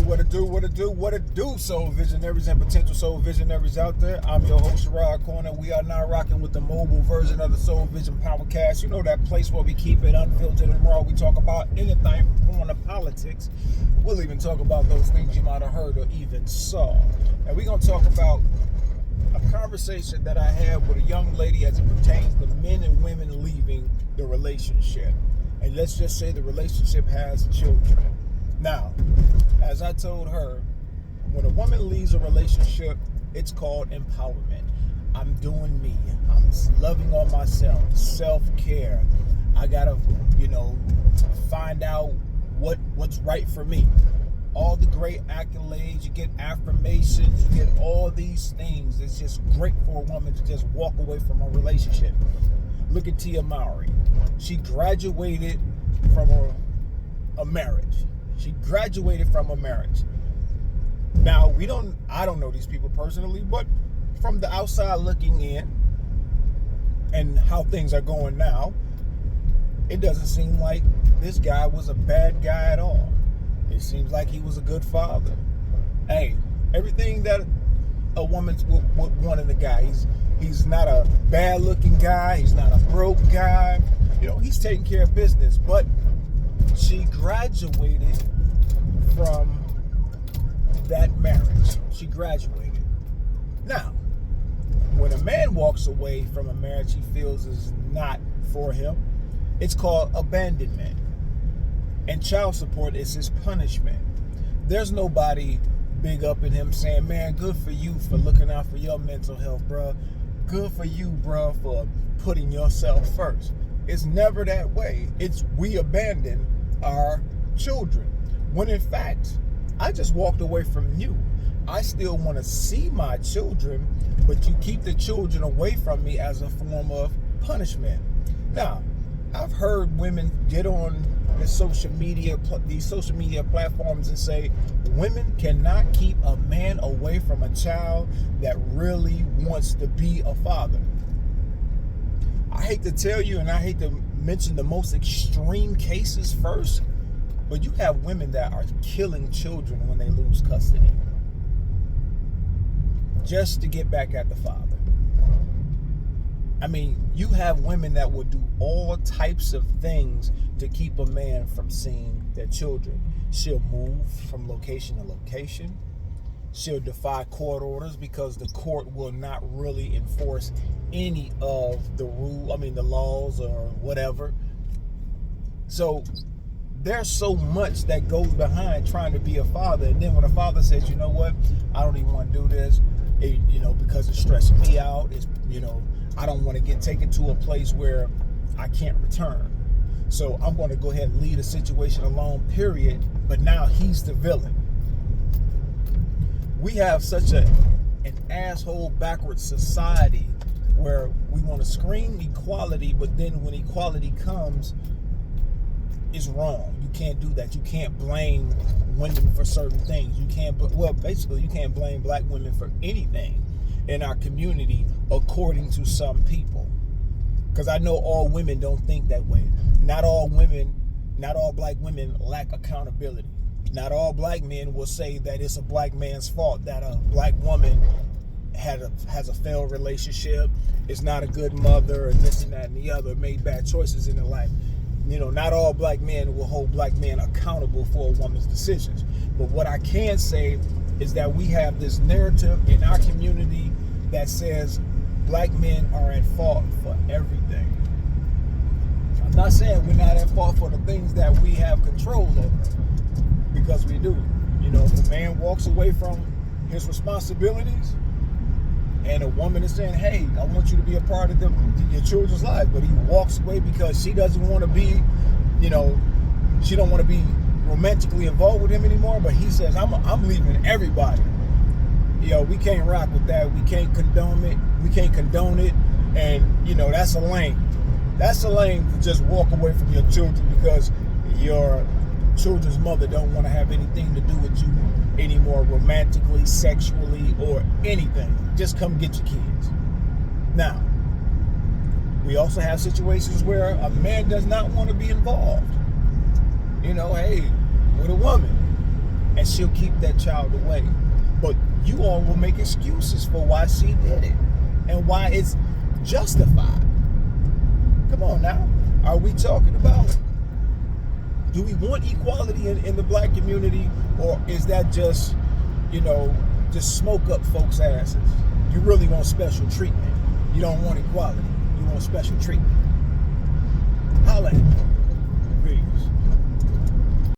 What it do, soul visionaries and potential soul visionaries out there. I'm your host, Rod Corner. We are now rocking with the mobile version of the Soul Vision Powercast. You know, that place where we keep it unfiltered and raw. We talk about anything on the politics. We'll even talk about those things you might have heard or even saw. And we're going to talk about a conversation that I had with a young lady as it pertains to men and women leaving the relationship. And let's just say the relationship has children. Now, as I told her, when a woman leaves a relationship, it's called empowerment. I'm doing me. I'm loving on myself, self-care. I gotta, find out what's right for me. All the great accolades, you get affirmations, you get all these things. It's just great for a woman to just walk away from a relationship. Look at Tia Mowry. She graduated from a marriage. She graduated from a marriage. Now, I don't know these people personally, but from the outside looking in and how things are going now, it doesn't seem like this guy was a bad guy at all. It seems like he was a good father. Hey, everything that a woman would want in a guy. He's not a bad looking guy. He's not a broke guy. He's taking care of business. But she graduated from that marriage. She graduated. Now, when a man walks away from a marriage he feels is not for him, it's called abandonment. And child support is his punishment. There's nobody big up in him saying, man, good for you for looking out for your mental health, bruh. Good for you, bruh, for putting yourself first. It's never that way. It's we abandon our children. When in fact, I just walked away from you. I still want to see my children, but you keep the children away from me as a form of punishment. Now, I've heard women get on these social media platforms and say women cannot keep a man away from a child that really wants to be a father. I hate to tell you, and I hate to mention the most extreme cases first, but you have women that are killing children when they lose custody just to get back at the father. I mean, you have women that will do all types of things to keep a man from seeing their children. She'll move from location to location. She'll defy court orders because the court will not really enforce any of the laws or whatever. So there's so much that goes behind trying to be a father. And then when a father says, you know what, I don't even want to do this, because it's stressing me out. I don't want to get taken to a place where I can't return. So I'm going to go ahead and leave the situation alone, period. But now he's the villain. We have such an asshole backwards society where we want to scream equality, but then when equality comes, it's wrong. You can't do that. You can't blame women for certain things. You can't blame black women for anything in our community according to some people. Because I know all women don't think that way. Not all black women lack accountability. Not all black men will say that it's a black man's fault that a black woman has a failed relationship, is not a good mother, and this and that and the other, made bad choices in their life. Not all black men will hold black men accountable for a woman's decisions. But what I can say is that we have this narrative in our community that says black men are at fault for everything. I'm not saying we're not at fault for the things that we have control over, because we do. If a man walks away from his responsibilities and a woman is saying, hey, I want you to be a part of your children's life, but he walks away because she doesn't want to be, she don't want to be romantically involved with him anymore, but he says, I'm leaving everybody. We can't rock with that. We can't condone it. And, that's a lame. That's a lame to just walk away from your children because your children's mother don't want to have anything to do with you anymore, romantically, sexually, or anything. Just come get your kids. Now, we also have situations where a man does not want to be involved. Hey, with a woman. And and she'll keep that child away. But you all will make excuses for why she did it and why it's justified. Come on now. Are we talking about, do we want equality in the black community, or is that just, just smoke up folks' asses? You really want special treatment. You don't want equality. You want special treatment. Holla at me.